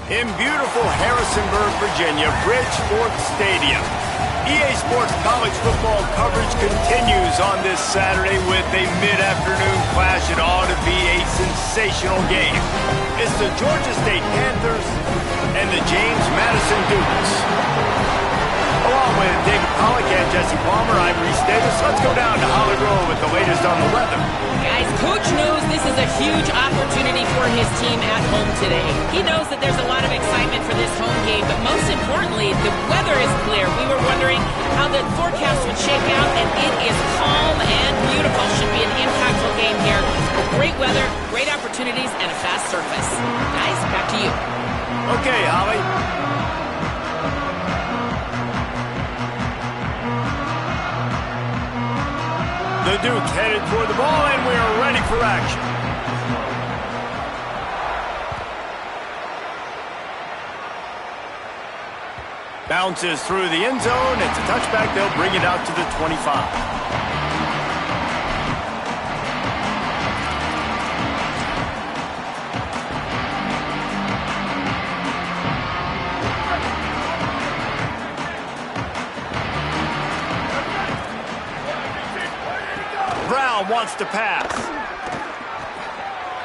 In beautiful Harrisonburg, Virginia, Bridgeport Stadium. EA Sports college football coverage continues on this Saturday with a mid-afternoon clash. It ought to be a sensational game. It's the Georgia State Panthers and the James Madison Dukes. Along with David Pollack and Jesse Palmer, I'm Reese Davis. Let's go down to Holly Rowe with the latest on the weather. Guys, Coach knows this is a huge opportunity for his team at home today. He knows that there's a lot of excitement for this home game, but most importantly, the weather is clear. We were wondering how the forecast would shake out, and it is calm and beautiful. Should be an impactful game here with great weather, great opportunities, and a fast surface. Guys, back to you. Okay, Holly. The Duke headed toward the ball, and we are ready for action. Bounces through the end zone. It's a touchback. They'll bring it out to the 25. Brown wants to pass.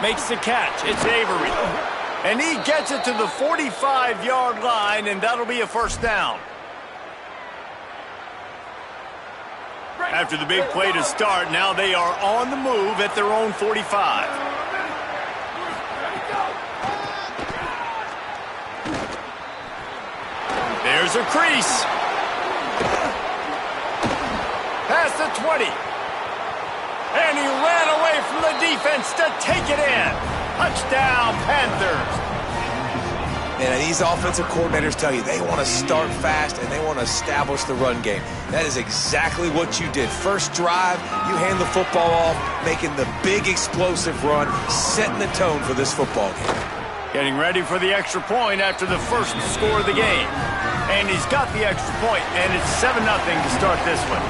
Makes the catch. It's Avery. And he gets it to the 45-yard line, and that'll be a first down. After the big play to start, now they are on the move at their own 45. There's a crease. Past the 20. And he ran away from the defense to take it in. Touchdown, Panthers. And these offensive coordinators tell you they want to start fast and they want to establish the run game. That is exactly what you did. First drive, you hand the football off, making the big explosive run, setting the tone for this football game. Getting ready for the extra point after the first score of the game. And he's got the extra point, and it's 7-0 to start this one.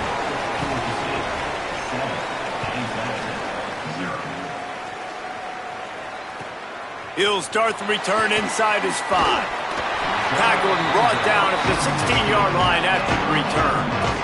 He'll start the return inside his 5. Tackled and brought down at the 16-yard line after the return.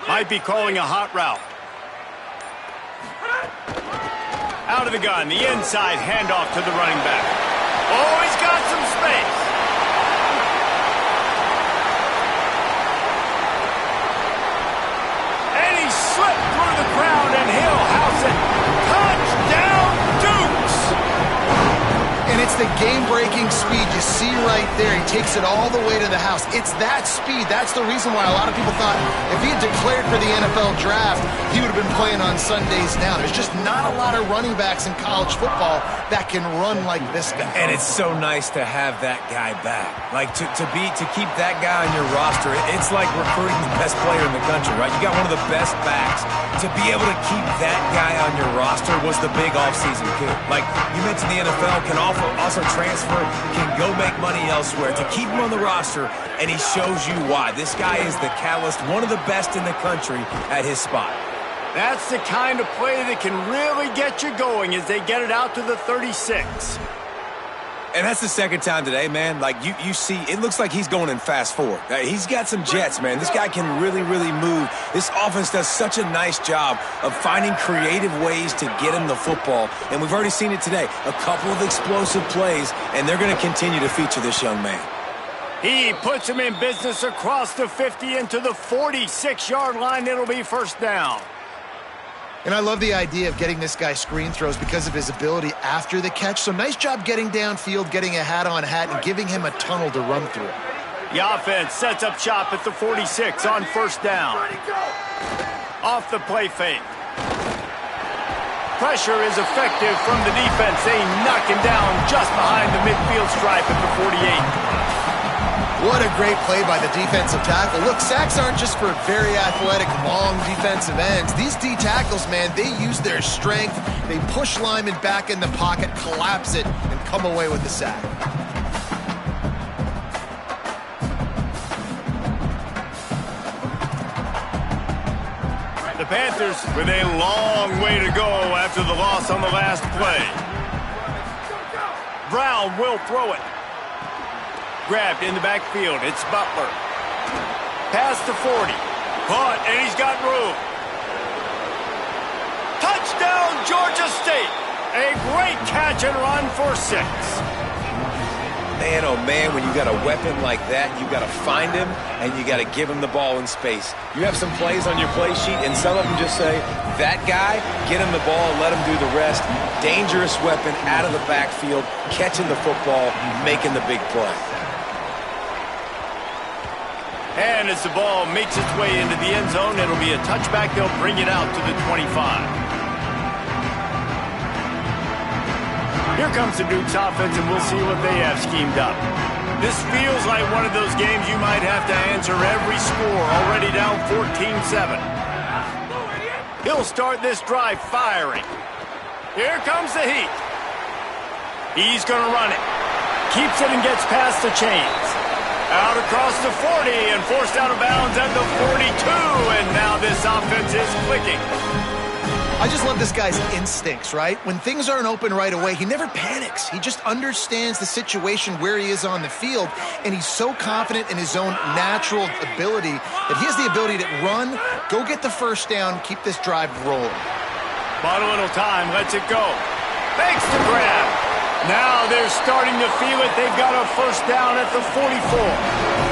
Might be calling a hot route. Out of the gun, the inside handoff to the running back. Oh, he's got some space. And he slipped through the crowd, and he'll house it. Touchdown, Dukes! And it's the game-breaking speed you see right there. He takes it all the way to the house. It's that speed. That's the reason why a lot of people thought if he had declared for the NFL draft, he would have been playing on Sundays now. There's just not a lot of running backs in college football that can run like this guy. And it's so nice to have that guy back. Like to keep that guy on your roster, it's like recruiting the best player in the country, right? You got one of the best backs. To be able to keep that guy on your roster was the big offseason coup. Like you mentioned, the NFL can also transfer, can go make money elsewhere. To keep him on the roster, and he shows you why. This guy is the catalyst, one of the best in the country at his spot. That's the kind of play that can really get you going as they get it out to the 36. And that's the second time today, man. Like, you see, it looks like he's going in fast forward. He's got some jets, man. This guy can really, really move. This offense does such a nice job of finding creative ways to get him the football. And we've already seen it today. A couple of explosive plays, and they're going to continue to feature this young man. He puts him in business across the 50 into the 46-yard line. It'll be first down. And I love the idea of getting this guy screen throws because of his ability after the catch. So nice job getting downfield, getting a hat-on-hat, and giving him a tunnel to run through. The offense sets up shop at the 46 on first down. Off the play fake. Pressure is effective from the defense. They knock him down just behind the midfield stripe at the 48. What a great play by the defensive tackle. Look, sacks aren't just for very athletic, long defensive ends. These D tackles, man, they use their strength. They push linemen back in the pocket, collapse it, and come away with the sack. The Panthers with a long way to go after the loss on the last play. Brown will throw it. Grabbed in the backfield. It's Butler. Past the 40. Caught, and he's got room. Touchdown, Georgia State. A great catch and run for 6. Man, oh man, when you got a weapon like that, you got to find him, and you got to give him the ball in space. You have some plays on your play sheet, and some of them just say, that guy, get him the ball, let him do the rest. Dangerous weapon out of the backfield, catching the football, making the big play. And as the ball makes its way into the end zone, it'll be a touchback. They'll bring it out to the 25. Here comes the Duke's offense, and we'll see what they have schemed up. This feels like one of those games you might have to answer every score, already down 14-7. He'll start this drive firing. Here comes the heat. He's going to run it. Keeps it and gets past the chains. Out across the 40 and forced out of bounds at the 42, and now this offense is clicking. I just love this guy's instincts, right? When things aren't open right away, he never panics. He just understands the situation where he is on the field, and he's so confident in his own natural ability that he has the ability to run, go get the first down, keep this drive rolling. Bought a little time, lets it go. Makes the grab. Now they're starting to feel it. They've got a first down at the 44.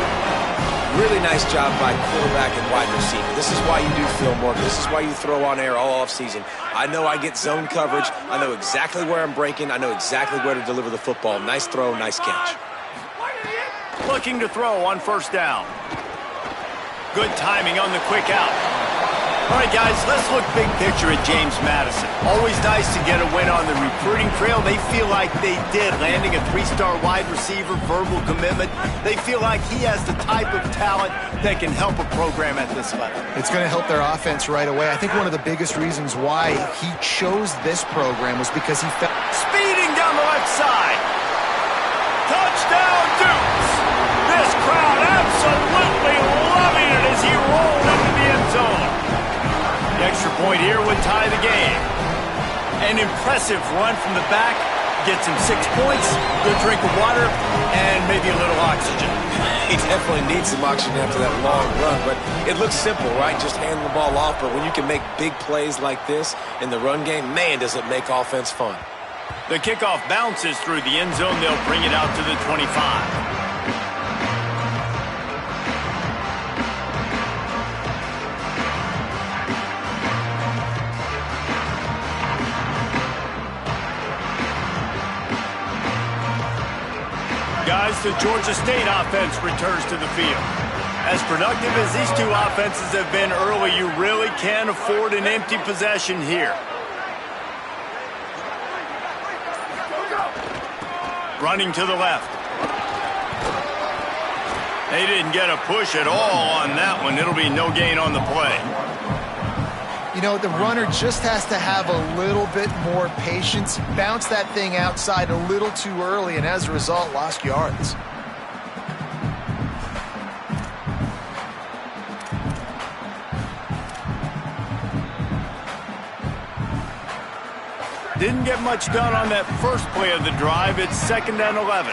Really nice job by quarterback and wide receiver. This is why you do film work. This is why you throw on air all offseason. I know I get zone coverage. I know exactly where I'm breaking. I know exactly where to deliver the football. Nice throw, nice catch. Looking to throw on first down. Good timing on the quick out. All right, guys, let's look big picture at James Madison. Always nice to get a win on the recruiting trail. They feel like they did, landing a 3-star wide receiver, verbal commitment. They feel like he has the type of talent that can help a program at this level. It's going to help their offense right away. I think one of the biggest reasons why he chose this program was because he felt... Speeding down the left side. Touchdown, Dukes. This crowd absolutely loving it as he rolled into the end zone. The extra point here would tie the game. An impressive run from the back. Gets him 6 points, good drink of water, and maybe a little oxygen. He definitely needs some oxygen after that long run, but it looks simple, right? Just hand the ball off, but when you can make big plays like this in the run game, man, does it make offense fun. The kickoff bounces through the end zone. They'll bring it out to the 25. Guys, the Georgia State offense returns to the field. As productive as these two offenses have been early, you really can't afford an empty possession here. Running to the left. They didn't get a push at all on that one. It'll be no gain on the play. You know, the runner just has to have a little bit more patience. Bounce that thing outside a little too early, and as a result, lost yards. Didn't get much done on that first play of the drive. It's 2nd and 11.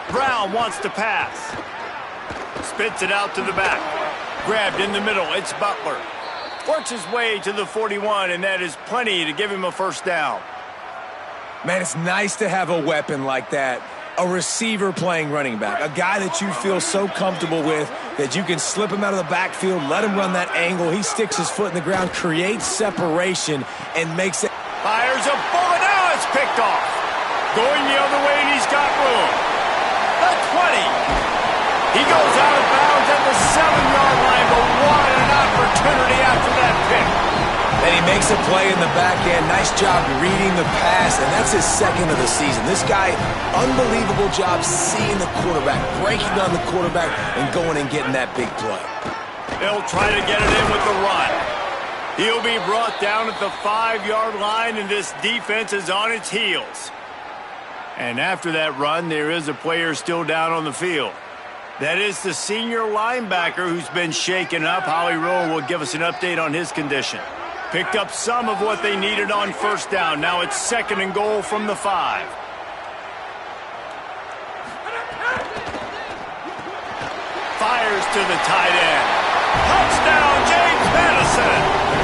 Brown wants to pass. Spits it out to the back. Grabbed in the middle. It's Butler. Works his way to the 41, and that is plenty to give him a first down. Man, it's nice to have a weapon like that. A receiver playing running back. A guy that you feel so comfortable with that you can slip him out of the backfield, let him run that angle. He sticks his foot in the ground, creates separation, and makes it. Fires a bullet. Now it's picked off. Going the other way, and he's got room. The 20. He goes out of bounds at the 7-yard line, but what an opportunity after that pick. And he makes a play in the back end. Nice job reading the pass, and that's his second of the season. This guy, unbelievable job seeing the quarterback, breaking on the quarterback, and going and getting that big play. They'll try to get it in with the run. He'll be brought down at the 5-yard line, and this defense is on its heels. And after that run, there is a player still down on the field. That is the senior linebacker who's been shaken up. Howie Rowe will give us an update on his condition. Picked up some of what they needed on first down. Now it's 2nd and goal from the 5. Fires to the tight end. Touchdown, James Madison.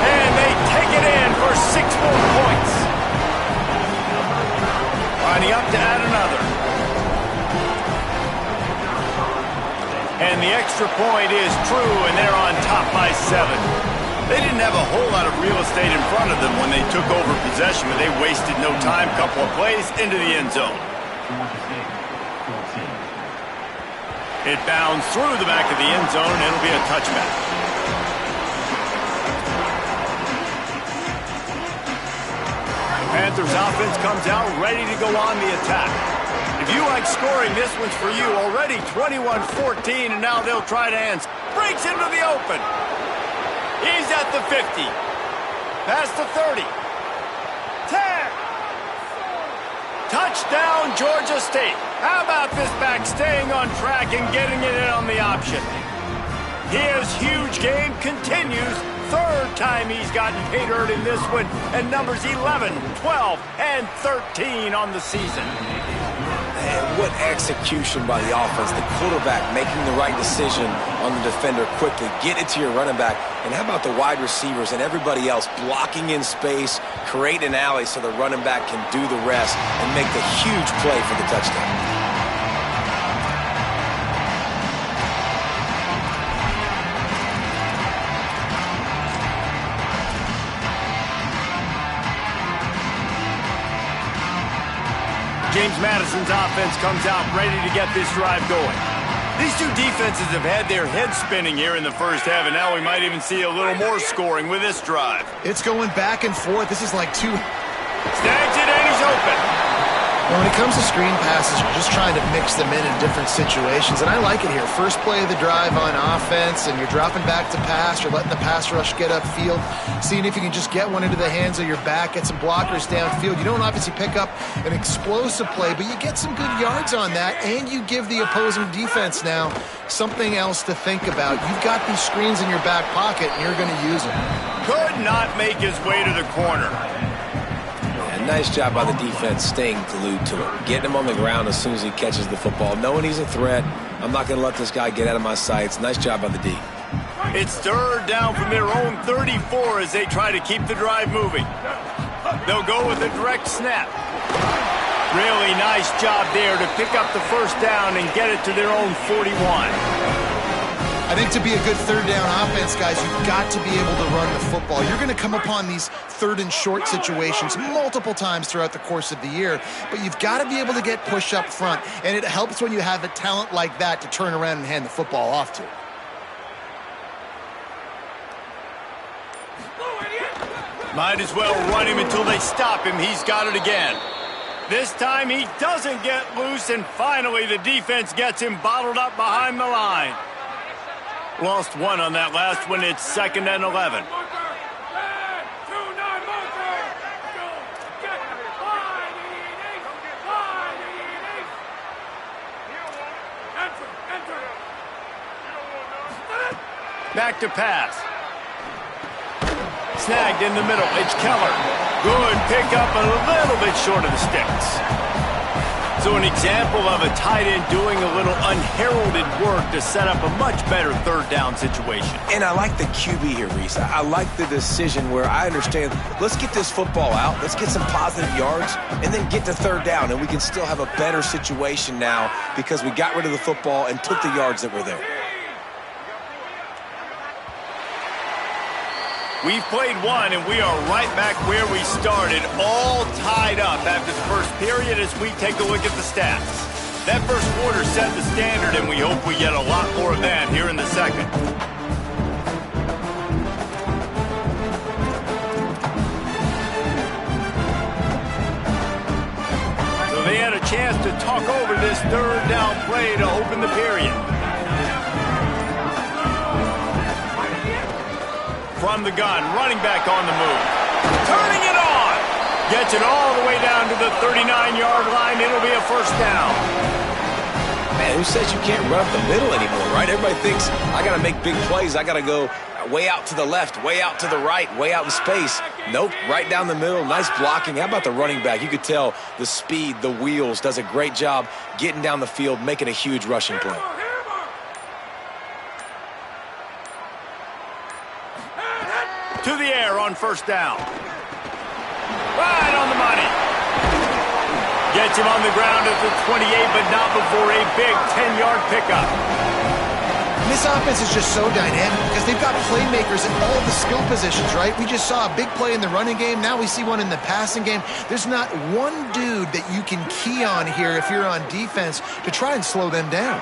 And they take it in for 6 more points. Lining up to add another. And the extra point is true, and they're on top by 7. They didn't have a whole lot of real estate in front of them when they took over possession, but they wasted no time. Couple of plays into the end zone. It bounds through the back of the end zone, and it'll be a touchback. The Panthers offense comes out ready to go on the attack. If you like scoring, this one's for you. Already 21-14, and now they'll try to answer. Breaks into the open. He's at the 50. Past the 30. 10. Touchdown, Georgia State. How about this back staying on track and getting it in on the option? His huge game continues. 3rd time he's gotten paid earned in this one. And numbers 11, 12, and 13 on the season. And what execution by the offense. The quarterback making the right decision on the defender quickly. Get it to your running back. And how about the wide receivers and everybody else blocking in space, create an alley so the running back can do the rest and make the huge play for the touchdown. James Madison's offense comes out ready to get this drive going. These two defenses have had their heads spinning here in the first half, and now we might even see a little more scoring with this drive. It's going back and forth. This is like two. Snags it, and he's open. And when it comes to screen passes, you're just trying to mix them in different situations, and I like it here. First play of the drive on offense, and you're dropping back to pass. You're letting the pass rush get upfield, seeing if you can just get one into the hands of your back, get some blockers downfield. You don't obviously pick up an explosive play, but you get some good yards on that, and you give the opposing defense now something else to think about. You've got these screens in your back pocket, and you're going to use them. Could not make his way to the corner. Nice job by the defense staying glued to him. Getting him on the ground as soon as he catches the football. Knowing he's a threat, I'm not going to let this guy get out of my sights. Nice job by the D. It's 3rd down from their own 34 as they try to keep the drive moving. They'll go with a direct snap. Really nice job there to pick up the first down and get it to their own 41. I think to be a good 3rd down offense, guys, you've got to be able to run the football. You're going to come upon these 3rd and short situations multiple times throughout the course of the year, but you've got to be able to get push up front, and it helps when you have a talent like that to turn around and hand the football off to. Might as well run him until they stop him. He's got it again. This time he doesn't get loose, and finally the defense gets him bottled up behind the line. Lost one on that last one. It's 2nd and 11. Back to pass. Snagged in the middle. It's Keller. Good pickup, a little bit short of the sticks. So an example of a tight end doing a little unheralded work to set up a much better 3rd down situation. And I like the QB here, Reese. I like the decision where I understand, let's get this football out, let's get some positive yards, and then get to 3rd down, and we can still have a better situation now because we got rid of the football and took the yards that were there. We've played one, and we are right back where we started, all tied up after the first period as we take a look at the stats. That first quarter set the standard, and we hope we get a lot more of that here in the second. chance to talk over this third down play to open the period. From the gun, running back on the move. Turning it on. Gets it all the way down to the 39-yard line. It'll be a first down. Man, who says you can't run up the middle anymore, right? Everybody thinks, I got to make big plays. I got to go way out to the left, way out to the right, way out in space. Nope, right down the middle. Nice blocking. How about the running back? You could tell the speed, the wheels, does a great job getting down the field, making a huge rushing play. To the air on first down. Right on the money. Gets him on the ground at the 28, but not before a big 10-yard pickup. And this offense is just so dynamic because they've got playmakers in all the skill positions, right? We just saw a big play in the running game. Now we see one in the passing game. There's not one dude that you can key on here if you're on defense to try and slow them down.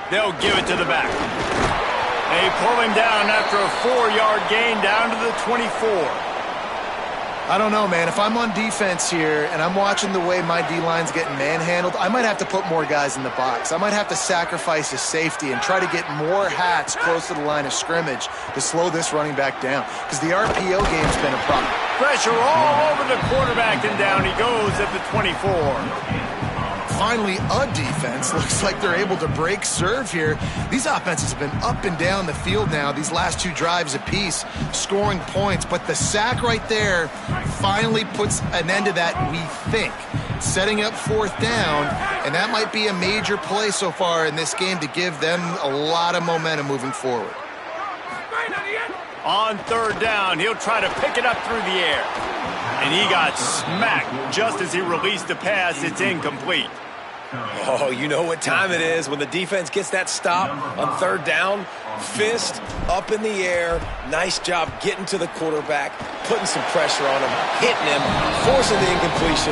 They'll give it to the back. They pull him down after a 4-yard gain down to the 24. I don't know, man. If I'm on defense here and I'm watching the way my D-line's getting manhandled, I might have to put more guys in the box. I might have to sacrifice a safety and try to get more hats close to the line of scrimmage to slow this running back down because the RPO game's been a problem. Pressure all over the quarterback, and down he goes at the 24. Finally, a defense. Looks like they're able to break serve here. These offenses have been up and down the field now, these last two drives apiece, scoring points. But the sack right there finally puts an end to that, we think. Setting up fourth down, and that might be a major play so far in this game to give them a lot of momentum moving forward. On third down, he'll try to pick it up through the air. And he got smacked just as he released the pass. It's incomplete. Oh, you know what time it is when the defense gets that stop on third down. Fist up in the air. Nice job getting to the quarterback, putting some pressure on him, hitting him, forcing the incompletion.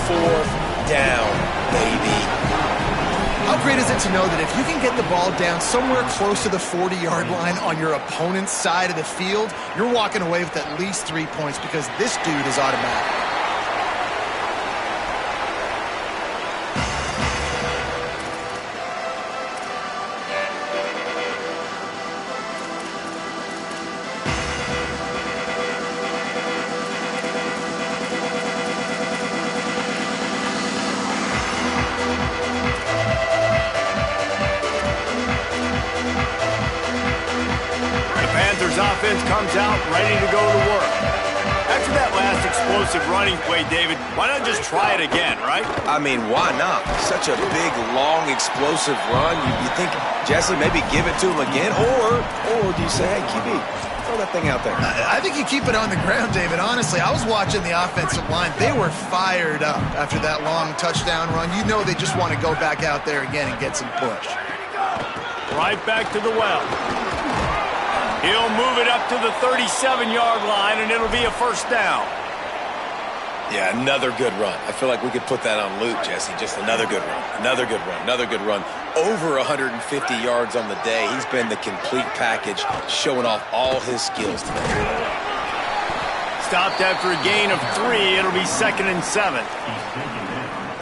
Fourth down, baby. How great is it to know that if you can get the ball down somewhere close to the 40-yard line on your opponent's side of the field, you're walking away with at least 3 points because this dude is automatic. Offense comes out ready to go to work. After that last explosive running play, David, why not just try it again, right? I mean, why not? Such a big, long, explosive run. You think, Jesse, maybe give it to him again? Or do you say, hey, QB, throw that thing out there? I think you keep it on the ground, David. Honestly, I was watching the offensive line. They were fired up after that long touchdown run. You know they just want to go back out there again and get some push. Right back to the well. He'll move it up to the 37-yard line, and it'll be a first down. Yeah, another good run. I feel like we could put that on loop, Jesse. Just another good run, another good run, another good run. Over 150 yards on the day. He's been the complete package, showing off all his skills today. Stopped after a gain of 3. It'll be 2nd and 7.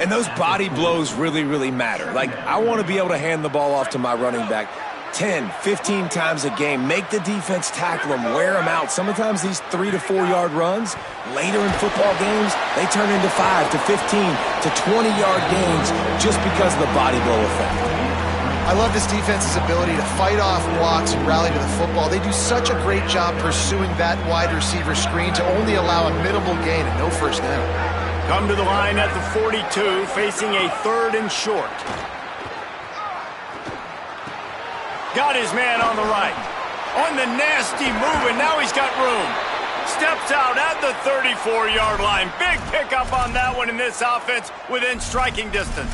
And those body blows really, really matter. Like, I want to be able to hand the ball off to my running back 10, 15 times a game. Make the defense tackle them, wear them out. Sometimes these 3 to 4 yard runs, later in football games, they turn into 5 to 15 to 20-yard gains just because of the body blow effect. I love this defense's ability to fight off blocks and rally to the football. They do such a great job pursuing that wide receiver screen to only allow a minimal gain and no first down. Come to the line at the 42, facing a 3rd and short. Got his man on the right. On the nasty move, and now he's got room. Steps out at the 34-yard line. Big pickup on that one in this offense within striking distance.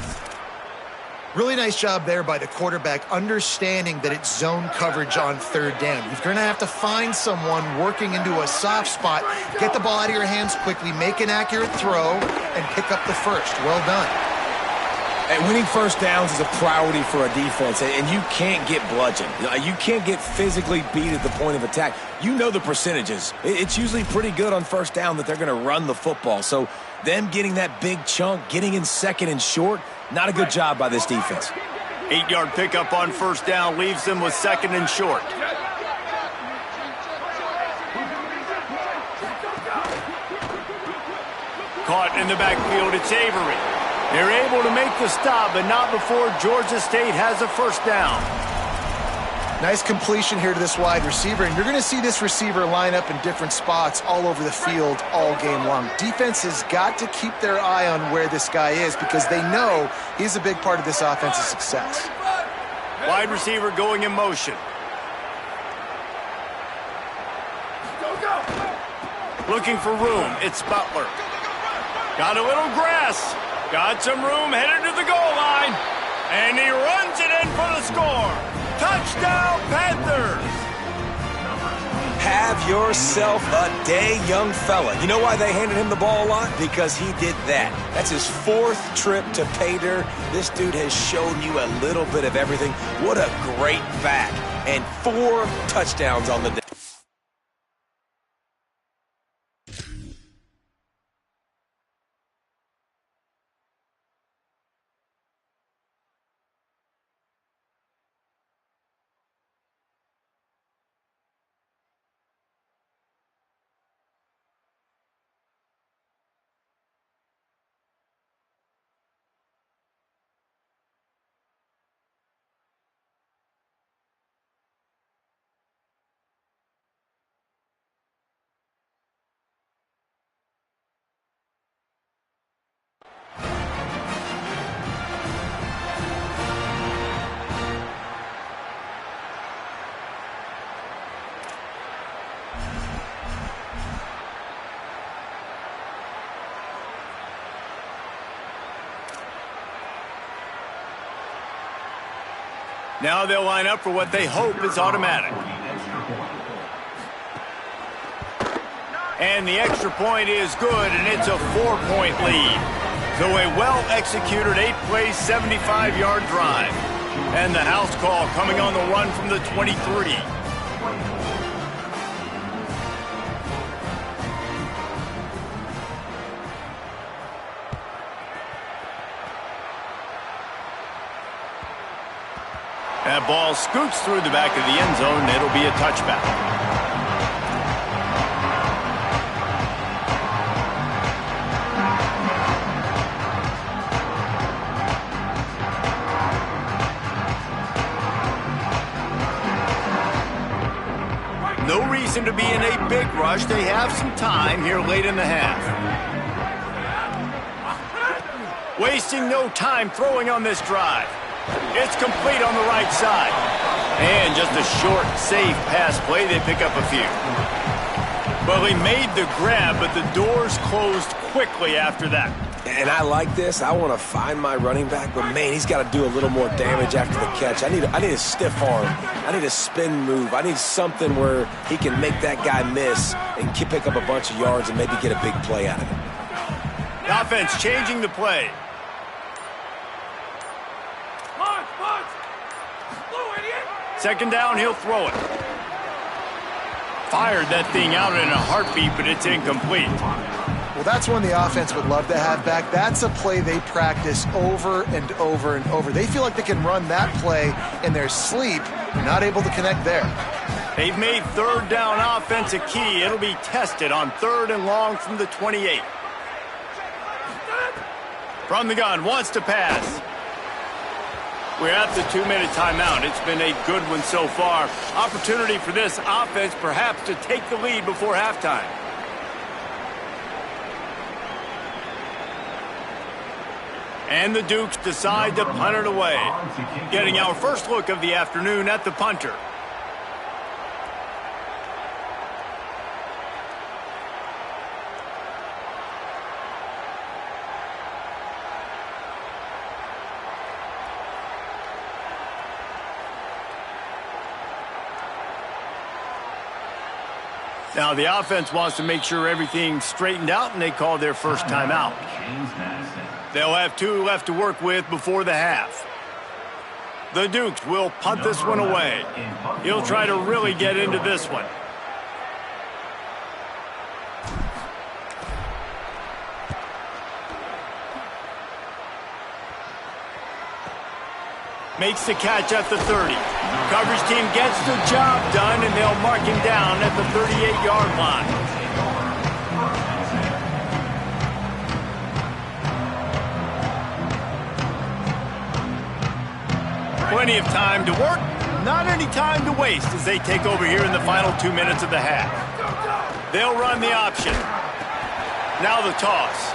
Really nice job there by the quarterback, understanding that it's zone coverage on third down. You're going to have to find someone working into a soft spot, get the ball out of your hands quickly, make an accurate throw, and pick up the first. Well done. And winning first downs is a priority for a defense, and you can't get bludgeoned. You can't get physically beat at the point of attack. You know the percentages. It's usually pretty good on first down that they're going to run the football. So them getting that big chunk, getting in second and short, not a good job by this defense. 8-yard pickup on first down leaves them with second and short. Caught in the backfield, it's Avery. They're able to make the stop, but not before Georgia State has a first down. Nice completion here to this wide receiver, and you're going to see this receiver line up in different spots all over the field all game long. Defense has got to keep their eye on where this guy is because they know he's a big part of this offense's success. Wide receiver going in motion. Looking for room, it's Butler. Got a little grass. Got some room, headed to the goal line. And he runs it in for the score. Touchdown, Panthers! Have yourself a day, young fella. You know why they handed him the ball a lot? Because he did that. That's his 4th trip to pay dirt. This dude has shown you a little bit of everything. What a great back. And 4 touchdowns on the day. Now they'll line up for what they hope is automatic. And the extra point is good, and it's a 4-point lead. So a well-executed 8-play, 75-yard drive. And the house call coming on the run from the 23. That ball scoots through the back of the end zone, and it'll be a touchback. No reason to be in a big rush. They have some time here late in the half. Wasting no time throwing on this drive. It's complete on the right side. And just a short, safe pass play. They pick up a few. Well, he made the grab, but the doors closed quickly after that. And I like this. I want to find my running back, but, man, he's got to do a little more damage after the catch. I need a stiff arm. I need a spin move. I need something where he can make that guy miss and pick up a bunch of yards and maybe get a big play out of it. The offense changing the play. Second down, he'll throw it. Fired that thing out in a heartbeat, but it's incomplete. Well, that's one the offense would love to have back. That's a play they practice over and over and over. They feel like they can run that play in their sleep. They're not able to connect there. They've made third down offense a key. It'll be tested on 3rd and long from the 28. From the gun, wants to pass. We're at the 2-minute timeout. It's been a good one so far. Opportunity for this offense perhaps to take the lead before halftime. And the Dukes decide to punt it away. Getting our first look of the afternoon at the punter. Now the offense wants to make sure everything's straightened out, and they call their first timeout. They'll have 2 left to work with before the half. The Dukes will punt this one away. He'll try to really get into this one. Makes the catch at the 30. Coverage team gets the job done, and they'll mark him down at the 38-yard line. Plenty of time to work, not any time to waste as they take over here in the final 2 minutes of the half. They'll run the option. Now the toss.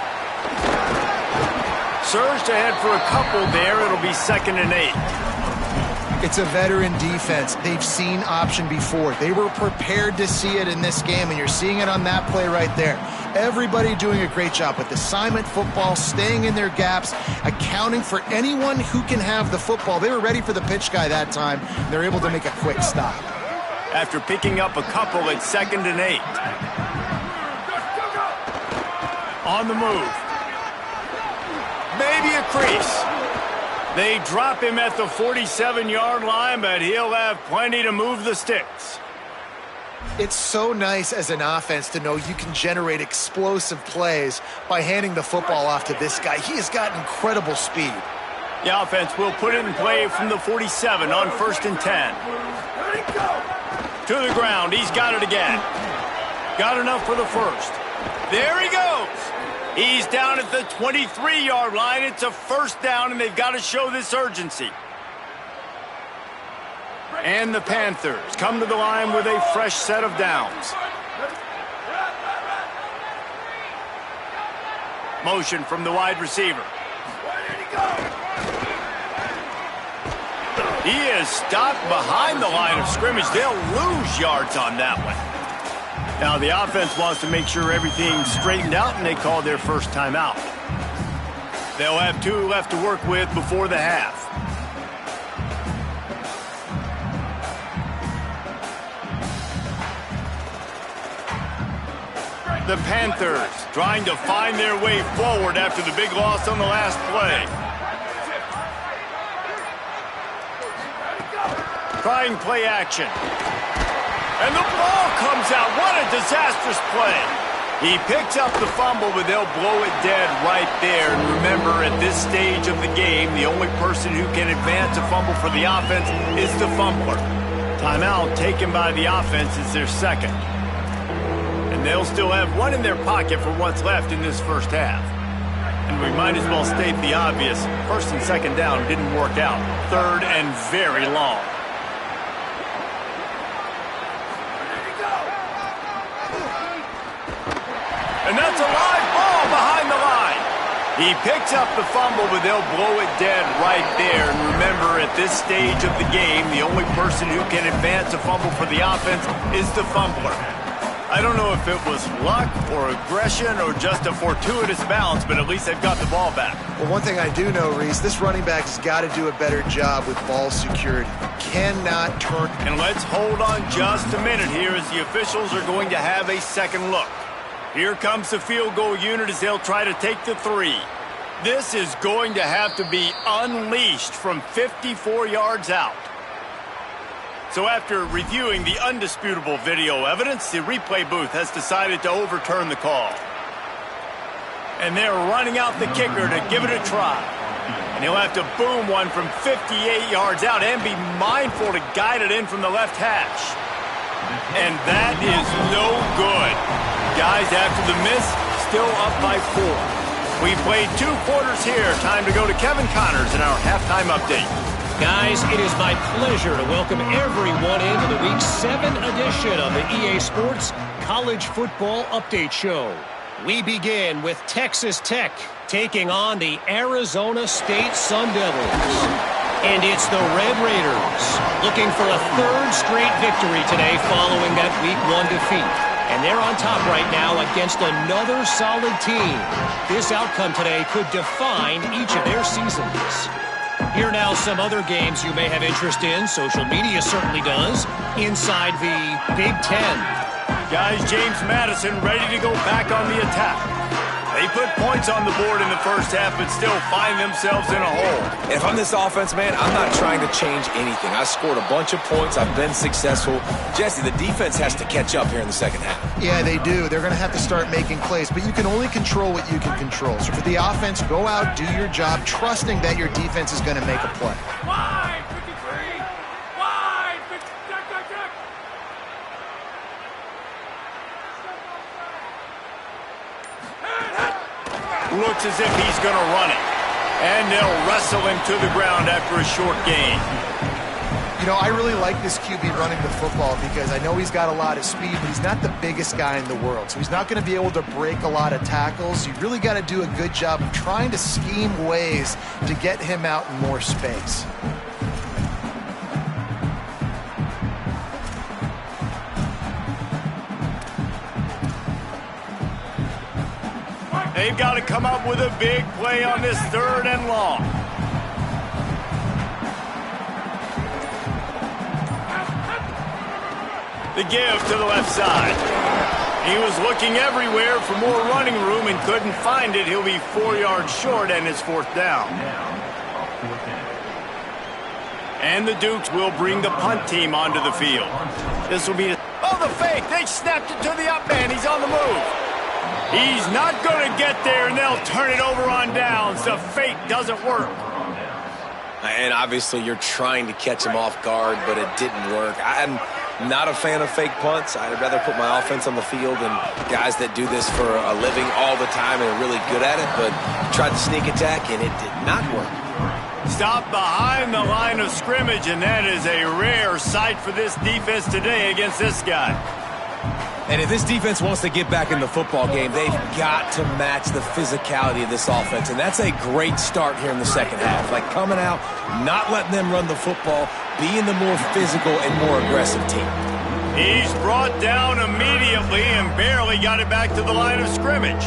Surged ahead for a couple there. It'll be 2nd and 8. It's a veteran defense. They've seen option before. They were prepared to see it in this game, and you're seeing it on that play right there. Everybody doing a great job with assignment football, staying in their gaps, accounting for anyone who can have the football. They were ready for the pitch guy that time. They're able to make a quick stop. After picking up a couple, it's 2nd and 8. On the move. Maybe a crease. They drop him at the 47-yard line, but he'll have plenty to move the sticks. It's so nice as an offense to know you can generate explosive plays by handing the football off to this guy. He has got incredible speed. The offense will put it in play from the 47 on 1st and 10. To the ground. He's got it again. Got enough for the first. There he goes. He's down at the 23-yard line. It's a first down, and they've got to show this urgency. And the Panthers come to the line with a fresh set of downs. Motion from the wide receiver. He is stopped behind the line of scrimmage. They'll lose yards on that one. Now the offense wants to make sure everything's straightened out, and they call their first timeout. They'll have 2 left to work with before the half. The Panthers trying to find their way forward after the big loss on the last play. Trying play action. And the ball comes out. What a disastrous play. He picks up the fumble, but they'll blow it dead right there. And remember, at this stage of the game, the only person who can advance a fumble for the offense is the fumbler. Timeout taken by the offense is their second. And they'll still have one in their pocket for what's left in this first half. And we might as well state the obvious. 1st and 2nd down didn't work out. 3rd and very long. And that's a live ball behind the line. He picks up the fumble, but they'll blow it dead right there. And remember, at this stage of the game, the only person who can advance a fumble for the offense is the fumbler. I don't know if it was luck or aggression or just a fortuitous bounce, but at least they've got the ball back. Well, one thing I do know, Reese, this running back has got to do a better job with ball security. Cannot turn. And let's hold on just a minute here as the officials are going to have a second look. Here comes the field goal unit as they'll try to take the 3. This is going to have to be unleashed from 54 yards out. So after reviewing the undisputable video evidence, the replay booth has decided to overturn the call. And they're running out the kicker to give it a try. And he'll have to boom one from 58 yards out and be mindful to guide it in from the left hash. And that is no good. Guys, after the miss, still up by 4. We played 2 quarters here. Time to go to Kevin Connors in our halftime update. Guys, it is my pleasure to welcome everyone into the Week 7 edition of the EA Sports College Football Update Show. We begin with Texas Tech taking on the Arizona State Sun Devils. And it's the Red Raiders looking for a 3rd straight victory today following that Week 1 defeat. And they're on top right now against another solid team. This outcome today could define each of their seasons. Here now some other games you may have interest in. Social media certainly does. Inside the Big Ten. Guys, James Madison ready to go back on the attack. They put points on the board in the first half, but still find themselves in a hole. If I'm this offense, man, I'm not trying to change anything. I scored a bunch of points. I've been successful. Jesse, the defense has to catch up here in the second half. Yeah, they do. They're going to have to start making plays, but you can only control what you can control. So for the offense, go out, do your job, trusting that your defense is going to make a play. Wide, 53! Wide, 50, check. Looks as if he's going to run it. And they'll wrestle him to the ground after a short gain. You know, I really like this QB running the football because I know he's got a lot of speed, but he's not the biggest guy in the world. So he's not going to be able to break a lot of tackles. You really got to do a good job of trying to scheme ways to get him out in more space. They've got to come up with a big play on this 3rd and long. The give to the left side. He was looking everywhere for more running room and couldn't find it. He'll be 4 yards short, and it's 4th down. And the Dukes will bring the punt team onto the field. This will be... Oh, the fake! They snapped it to the up man. He's on the move. He's not going to get there, and they'll turn it over on downs. The fake doesn't work. And obviously you're trying to catch him off guard, but it didn't work. I'm not a fan of fake punts. I'd rather put my offense on the field than guys that do this for a living all the time and are really good at it, but tried to sneak attack, and it did not work. Stop behind the line of scrimmage, and that is a rare sight for this defense today against this guy. And if this defense wants to get back in the football game, they've got to match the physicality of this offense. And that's a great start here in the second half. Like coming out, not letting them run the football, being the more physical and more aggressive team. He's brought down immediately and barely got it back to the line of scrimmage.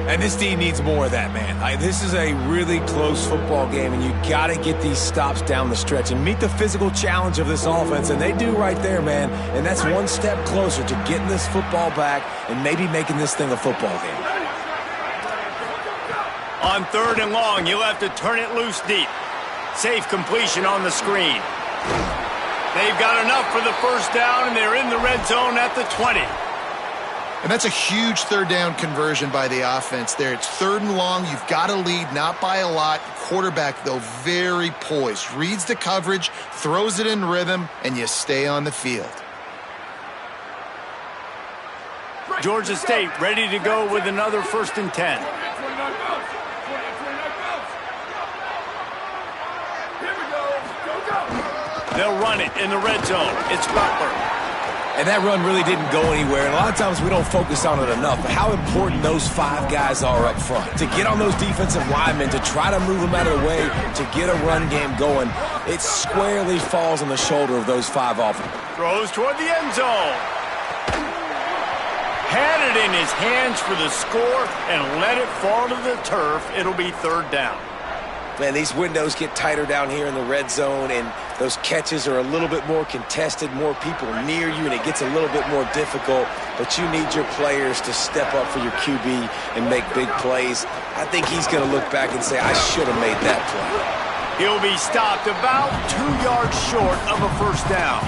And this team needs more of that, man. This is a really close football game, and you got to get these stops down the stretch and meet the physical challenge of this offense, and they do right there, man. And that's one step closer to getting this football back and maybe making this thing a football game. On 3rd and long, you'll have to turn it loose deep. Safe completion on the screen. They've got enough for the 1st down, and they're in the red zone at the 20. And that's a huge 3rd down conversion by the offense there. It's 3rd and long. You've got to lead, not by a lot. Quarterback, though, very poised. Reads the coverage, throws it in rhythm, and you stay on the field. Georgia State ready to go with another 1st and 10. They'll run it in the red zone. It's Butler. And that run really didn't go anywhere. And a lot of times we don't focus on it enough. But how important those 5 guys are up front. To get on those defensive linemen, to try to move them out of the way, to get a run game going, it squarely falls on the shoulder of those 5 offenses. Throws toward the end zone. Had it in his hands for the score and let it fall to the turf. It'll be 3rd down. Man, these windows get tighter down here in the red zone, and those catches are a little bit more contested, more people near you, and it gets a little bit more difficult. But you need your players to step up for your QB and make big plays. I think he's going to look back and say, I should have made that play. He'll be stopped about 2 yards short of a 1st down.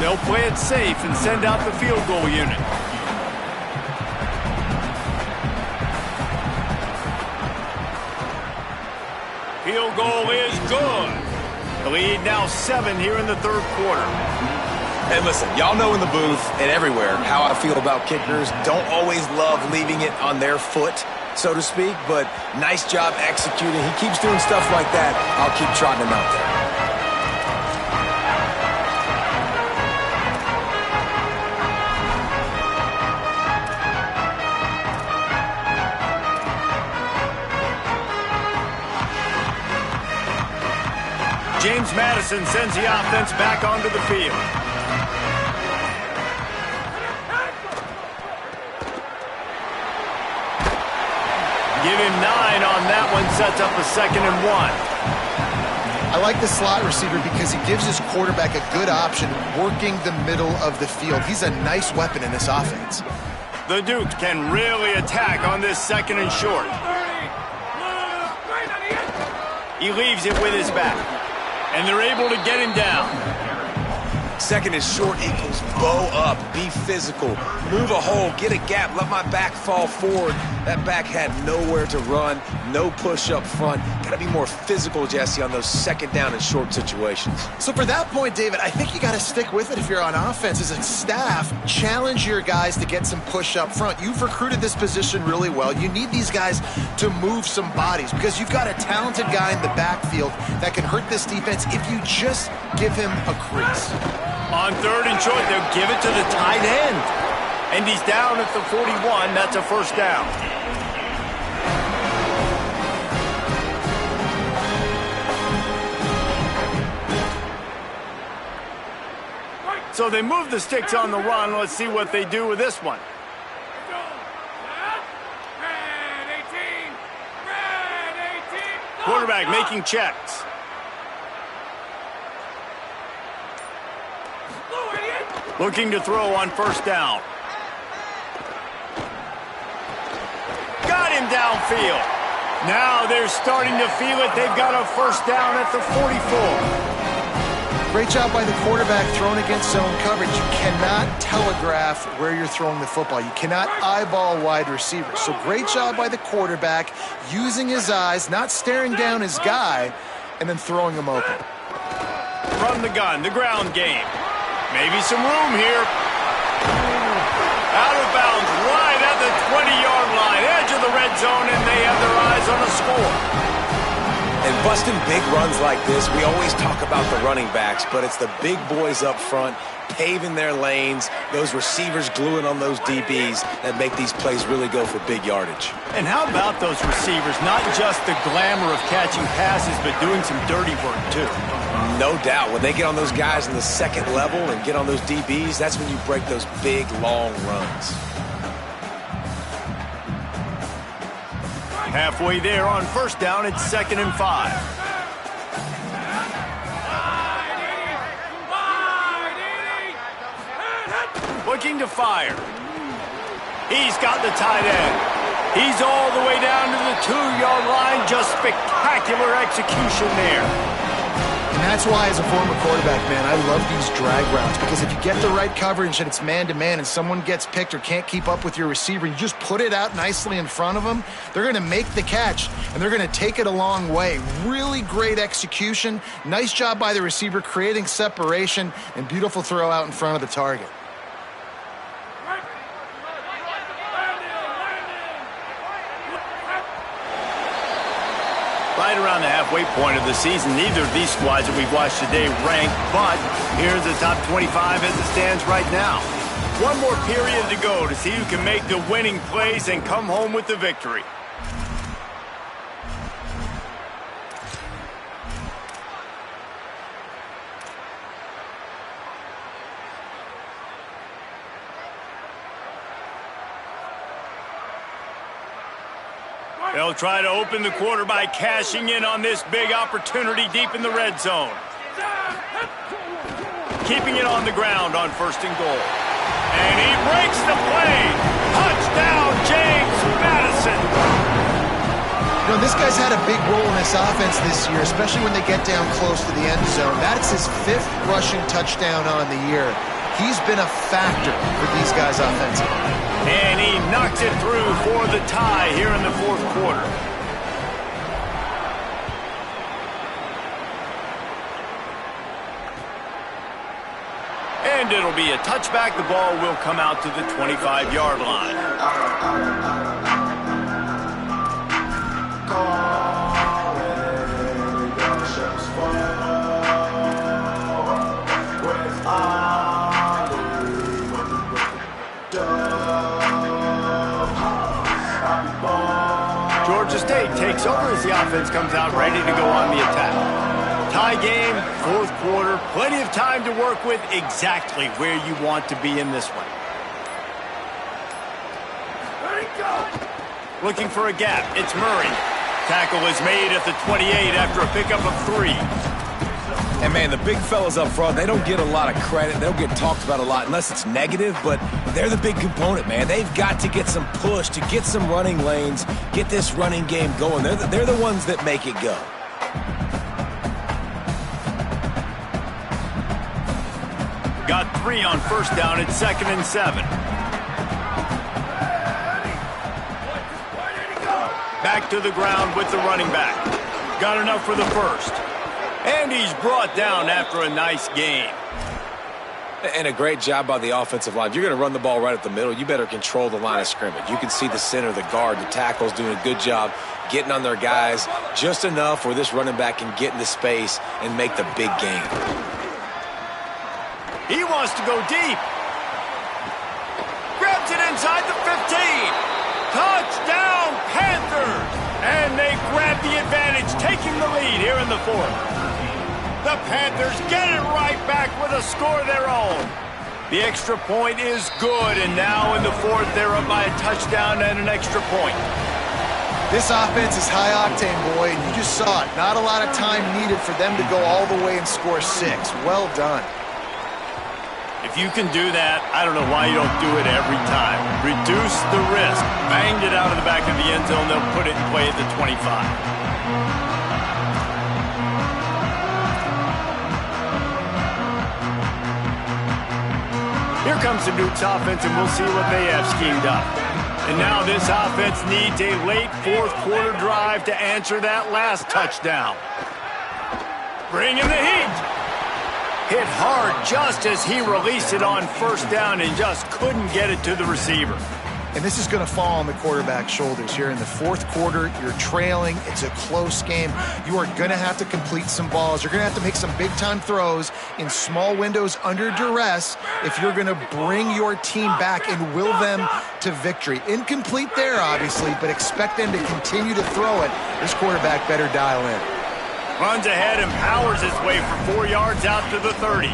They'll play it safe and send out the field goal unit. Field goal is good. The lead now 7 here in the 3rd quarter. And listen, y'all know in the booth and everywhere how I feel about kickers. Don't always love leaving it on their foot, so to speak, but nice job executing. He keeps doing stuff like that. I'll keep trotting him out there. James Madison sends the offense back onto the field. Give him 9 on that one, sets up a 2nd and 1. I like the slot receiver because he gives his quarterback a good option working the middle of the field. He's a nice weapon in this offense. The Dukes can really attack on this 2nd and short. He leaves it with his back, and they're able to get him down. 2nd and short equals bow up, be physical, move a hole, get a gap, let my back fall forward. That back had nowhere to run, no push up front. Got to be more physical, Jesse, on those 2nd down and short situations. So for that point, David, I think you got to stick with it if you're on offense. As a staff, challenge your guys to get some push up front. You've recruited this position really well. You need these guys to move some bodies because you've got a talented guy in the backfield that can hurt this defense if you just give him a crease. On 3rd and short, they'll give it to the tight end. And he's down at the 41. That's a 1st down. So they move the sticks on the run. Let's see what they do with this one. Quarterback making checks. Looking to throw on 1st down. Got him downfield. Now they're starting to feel it. They've got a 1st down at the 44. Great job by the quarterback throwing against zone coverage. You cannot telegraph where you're throwing the football. You cannot eyeball wide receivers. So great job by the quarterback using his eyes, not staring down his guy, and then throwing him open. From the gun, the ground game. Maybe some room here. Out of bounds, right at the 20-yard line, edge of the red zone, and they have their eyes on a score. And busting big runs like this, we always talk about the running backs, but it's the big boys up front, paving their lanes, those receivers gluing on those DBs that make these plays really go for big yardage. And how about those receivers? Not just the glamour of catching passes, but doing some dirty work, too. No doubt. When they get on those guys in the 2nd level and get on those DBs, that's when you break those big, long runs. Halfway there on 1st down, it's 2nd and 5. Looking to fire. He's got the tight end. He's all the way down to the 2-yard line. Just spectacular execution there. And that's why, as a former quarterback, man, I love these drag routes because if you get the right coverage and it's man-to-man and someone gets picked or can't keep up with your receiver, you just put it out nicely in front of them, they're going to make the catch, and they're going to take it a long way. Really great execution. Nice job by the receiver creating separation and beautiful throw out in front of the target. Right around the halfway point of the season, neither of these squads that we've watched today rank, but here's the top 25 as it stands right now. One more period to go to see who can make the winning plays and come home with the victory. They'll try to open the quarter by cashing in on this big opportunity deep in the red zone. Keeping it on the ground on 1st and goal. And he breaks the play. Touchdown, James Madison. You know, this guy's had a big role in this offense this year, especially when they get down close to the end zone. That's his 5th rushing touchdown on the year. He's been a factor for these guys offensively. And he knocks it through for the tie here in the 4th quarter. And it'll be a touchback. The ball will come out to the 25-yard line. Georgia State takes over as the offense comes out ready to go on the attack. Tie game, 4th quarter, plenty of time to work with, exactly where you want to be in this one. Looking for a gap, it's Murray. Tackle is made at the 28 after a pickup of 3. And, man, the big fellas up front, they don't get a lot of credit. They don't get talked about a lot unless it's negative, but they're the big component, man. They've got to get some push, to get some running lanes, get this running game going. They're the ones that make it go. Got 3 on first down at 2nd and 7. Back to the ground with the running back. Got enough for the first. And he's brought down after a nice gain. And a great job by the offensive line. If you're going to run the ball right at the middle, you better control the line of scrimmage. You can see the center, the guard, the tackles doing a good job getting on their guys just enough where this running back can get into space and make the big gain. He wants to go deep. Grabs it inside the 15. Touchdown, Panthers! And they grab the advantage, taking the lead here in the 4th. The Panthers get it right back with a score of their own. The extra point is good, and now in the 4th, they're up by a touchdown and an extra point. This offense is high octane, boy, and you just saw it. Not a lot of time needed for them to go all the way and score 6. Well done. If you can do that, I don't know why you don't do it every time. Reduce the risk. Banged it out of the back of the end zone. They'll put it in play at the 25. Here comes the Nukes offense, and we'll see what they have schemed up. And now this offense needs a late 4th quarter drive to answer that last touchdown. Bring in the heat. Hit hard just as he released it on first down and just couldn't get it to the receiver. And this is going to fall on the quarterback's shoulders here in the 4th quarter. You're trailing. It's a close game. You are going to have to complete some balls. You're going to have to make some big-time throws in small windows under duress if you're going to bring your team back and will them to victory. Incomplete there, obviously, but expect them to continue to throw it. This quarterback better dial in. Runs ahead and powers his way for 4 yards out to the 30.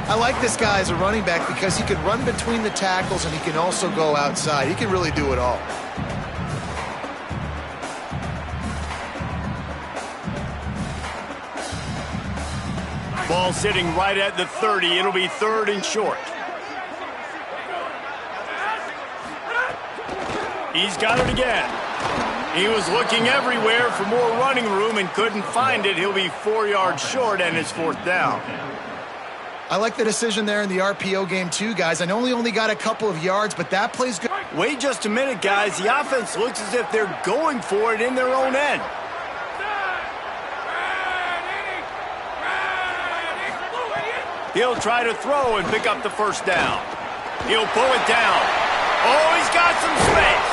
I like this guy as a running back because he can run between the tackles and he can also go outside. He can really do it all. Ball sitting right at the 30. It'll be 3rd and short. He's got it again. He was looking everywhere for more running room and couldn't find it. He'll be 4 yards short and it's 4th down. I like the decision there in the RPO game too, guys. I know he only got a couple of yards, but that play's good. Wait just a minute, guys. The offense looks as if they're going for it in their own end. He'll try to throw and pick up the first down. He'll pull it down. Oh, he's got some space.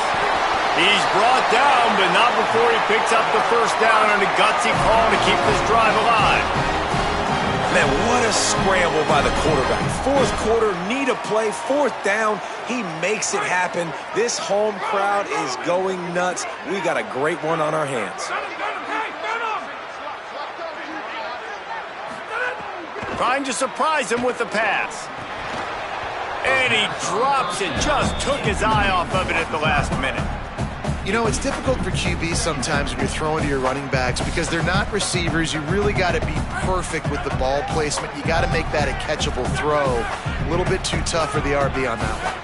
He's brought down, but not before he picks up the first down on a gutsy call to keep this drive alive. Man, what a scramble by the quarterback. 4th quarter, need a play, 4th down. He makes it happen. This home crowd is going nuts. We got a great one on our hands. Trying to surprise him with the pass. And he drops it. Just took his eye off of it at the last minute. You know, it's difficult for QBs sometimes when you're throwing to your running backs because they're not receivers. You really got to be perfect with the ball placement. You got to make that a catchable throw. A little bit too tough for the RB on that one.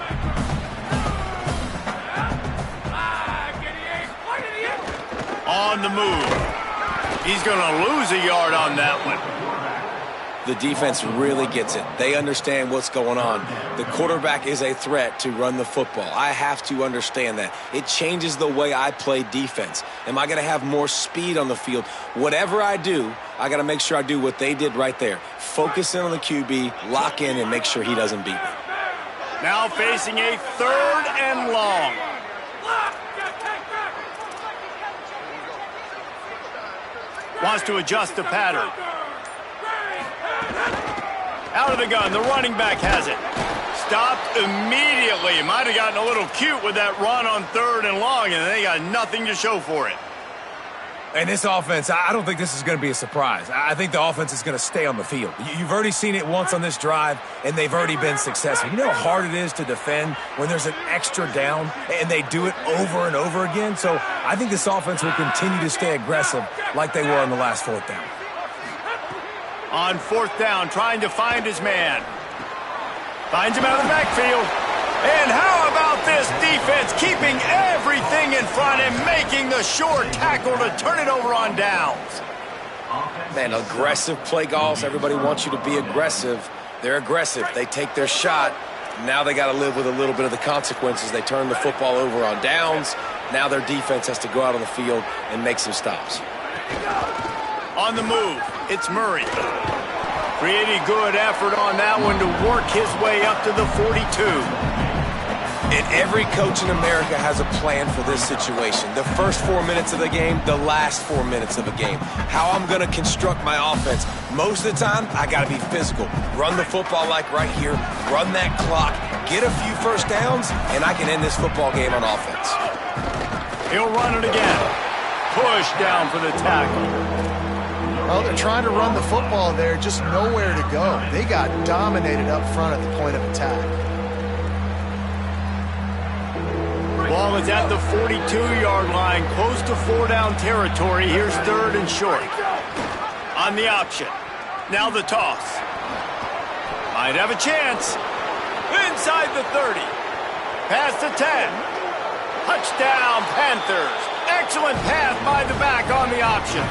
On the move. He's going to lose a yard on that one. The defense really gets it. They understand what's going on. The quarterback is a threat to run the football. I have to understand that. It changes the way I play defense. Am I going to have more speed on the field? Whatever I do, I got to make sure I do what they did right there. Focus in on the QB, lock in, and make sure he doesn't beat me. Now facing a 3rd and long. Wants to adjust the pattern. Out of the gun, the running back has it. Stopped immediately. Might have gotten a little cute with that run on 3rd and long, and they got nothing to show for it. And this offense, I don't think this is going to be a surprise. I think the offense is going to stay on the field. You've already seen it once on this drive, and they've already been successful. You know how hard it is to defend when there's an extra down, and they do it over and over again? So I think this offense will continue to stay aggressive like they were on the last fourth down. On fourth down, trying to find his man. Finds him out of the backfield. And how about this defense keeping everything in front and making the sure tackle to turn it over on downs? Man, aggressive play calls. Everybody wants you to be aggressive. They're aggressive. They take their shot. Now they got to live with a little bit of the consequences. They turn the football over on downs. Now their defense has to go out on the field and make some stops. On the move, it's Murray. Pretty good effort on that one to work his way up to the 42. And every coach in America has a plan for this situation. The first 4 minutes of the game, the last 4 minutes of a game. How I'm going to construct my offense. Most of the time, I got to be physical. Run the football like right here. Run that clock. Get a few first downs, and I can end this football game on offense. He'll run it again. Push down for the tackle. Well, they're trying to run the football there, just nowhere to go. They got dominated up front at the point of attack. Ball is at the 42-yard line, close to 4-down territory. Here's third and short. On the option. Now the toss. Might have a chance. Inside the 30. Past the 10. Touchdown, Panthers. Excellent pass by the back on the option.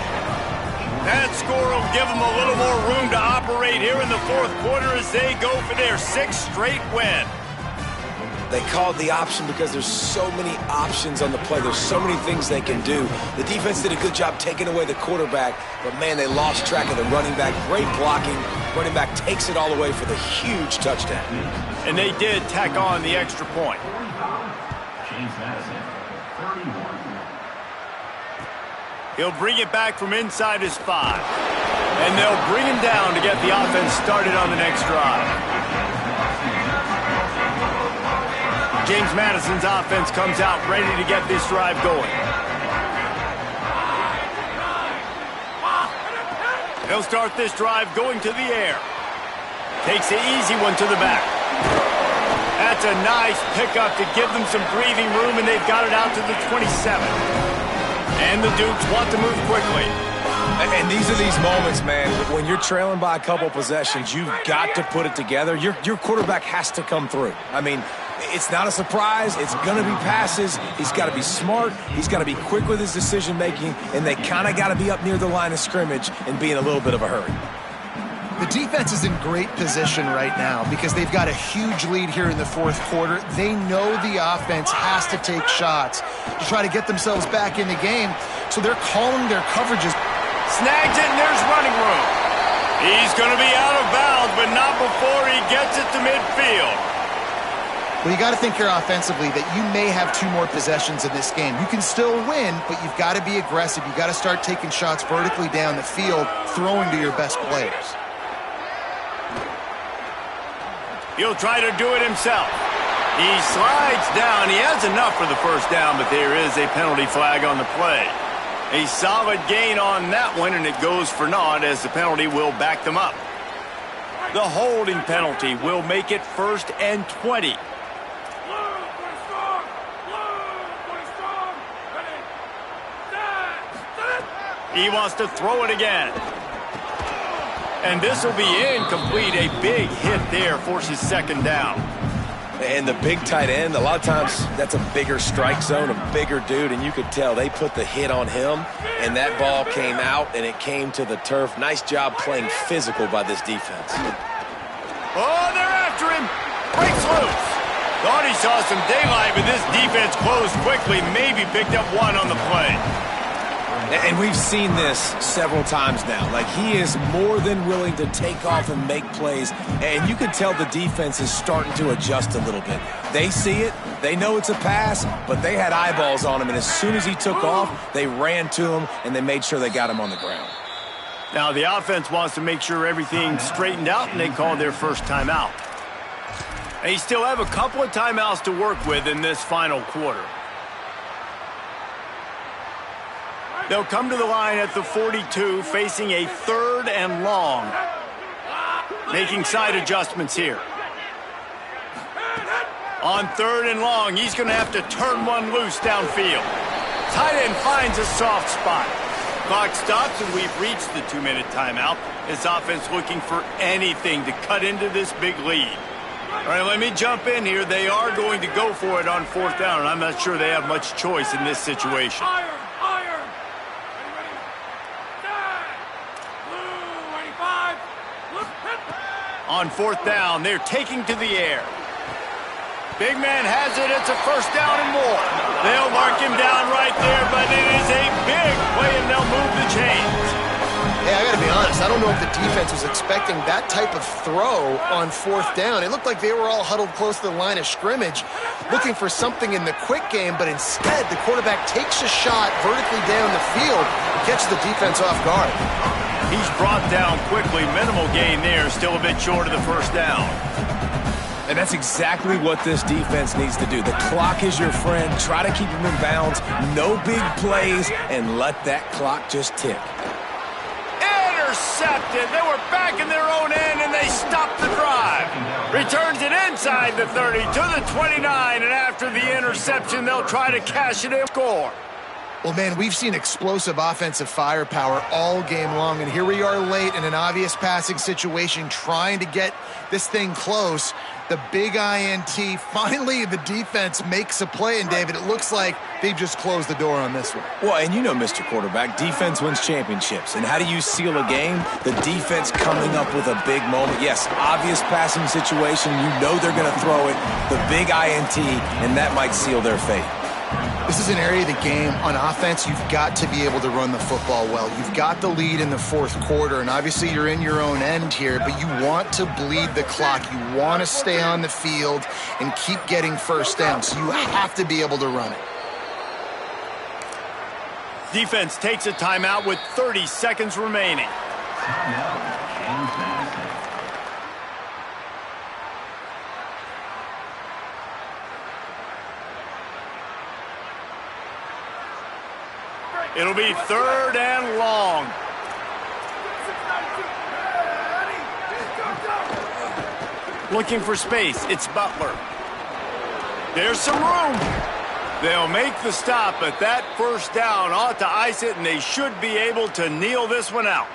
That score will give them a little more room to operate here in the fourth quarter as they go for their 6th straight win. They call it the option because there's so many options on the play. There's so many things they can do. The defense did a good job taking away the quarterback, but, man, they lost track of the running back. Great blocking. Running back takes it all away for the huge touchdown. And they did tack on the extra point. He'll bring it back from inside his 5. And they'll bring him down to get the offense started on the next drive. James Madison's offense comes out ready to get this drive going. He'll start this drive going to the air. Takes the easy one to the back. That's a nice pickup to give them some breathing room, and they've got it out to the 27. And the Dukes want to move quickly. And these are these moments, man, when you're trailing by a couple possessions, you've got to put it together. Your quarterback has to come through. I mean, it's not a surprise. It's going to be passes. He's got to be smart. He's got to be quick with his decision-making, and they kind of got to be up near the line of scrimmage and be in a little bit of a hurry. The defense is in great position right now because they've got a huge lead here in the fourth quarter. They know the offense has to take shots to try to get themselves back in the game, so they're calling their coverages. Snags it, and there's running room. He's going to be out of bounds, but not before he gets it to midfield. Well, you got to think here offensively that you may have 2 more possessions in this game. You can still win, but you've got to be aggressive. You've got to start taking shots vertically down the field, throwing to your best players. He'll try to do it himself. He slides down. He has enough for the first down, but there is a penalty flag on the play. A solid gain on that one, and it goes for naught as the penalty will back them up. The holding penalty will make it 1st and 20. He wants to throw it again. And this will be incomplete. A big hit there forces 2nd down. And the big tight end, a lot of times that's a bigger strike zone, a bigger dude, and you could tell they put the hit on him, and that ball came out, and it came to the turf. Nice job playing physical by this defense. Oh, they're after him. Breaks loose. Thought he saw some daylight, but this defense closed quickly, maybe picked up 1 on the play. And we've seen this several times now. Like, he is more than willing to take off and make plays. And you can tell the defense is starting to adjust a little bit. They see it. They know it's a pass, but they had eyeballs on him. And as soon as he took off, they ran to him, and they made sure they got him on the ground. Now, the offense wants to make sure everything's straightened out, and they call their first timeout. They still have a couple of timeouts to work with in this final quarter. They'll come to the line at the 42, facing a 3rd and long. Making side adjustments here. On 3rd and long, he's going to have to turn one loose downfield. Tight end finds a soft spot. Clock stops, and we've reached the 2-minute timeout. This offense looking for anything to cut into this big lead. All right, let me jump in here. They are going to go for it on 4th down, and I'm not sure they have much choice in this situation. Iron! Ready? Stand! Blue, 85. Look, hit. On 4th down, they're taking to the air. Big man has it. It's a 1st down and more. They'll mark him down right there, but it is a big play, and they'll move the chains. Hey, I got to be honest. I don't know if the defense was expecting that type of throw on 4th down. It looked like they were all huddled close to the line of scrimmage, looking for something in the quick game, but instead the quarterback takes a shot vertically down the field and catches the defense off guard. He's brought down quickly. Minimal gain there. Still a bit short of the 1st down. And that's exactly what this defense needs to do. The clock is your friend. Try to keep him in bounds. No big plays, and let that clock just tick. Intercepted. They were back in their own end, and they stopped the drive. Returns it inside the 30 to the 29, and after the interception, they'll try to cash it in. Score. Well, man, we've seen explosive offensive firepower all game long, and here we are late in an obvious passing situation trying to get this thing close. The big INT, finally the defense makes a play, and David, it looks like they've just closed the door on this one. Well, and you know, Mr. Quarterback, defense wins championships. And how do you seal a game? The defense coming up with a big moment. Yes, obvious passing situation. You know they're going to throw it. The big INT, and that might seal their fate. This is an area of the game on offense you've got to be able to run the football well. You've got the lead in the 4th quarter, and obviously you're in your own end here, but you want to bleed the clock. You want to stay on the field and keep getting 1st down, so you have to be able to run it. Defense takes a timeout with 30 seconds remaining. It'll be 3rd and long. Looking for space. It's Butler. There's some room. They'll make the stop, but that 1st down ought to ice it, and they should be able to kneel this one out.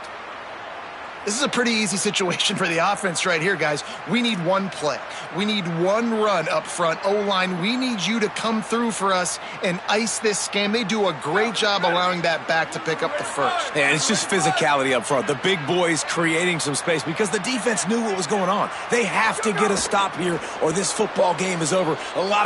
This is a pretty easy situation for the offense right here, guys. We need one play. We need one run up front. O-line, we need you to come through for us and ice this game. They do a great job allowing that back to pick up the 1st. And it's just physicality up front. The big boys creating some space because the defense knew what was going on. They have to get a stop here or this football game is over. A lot of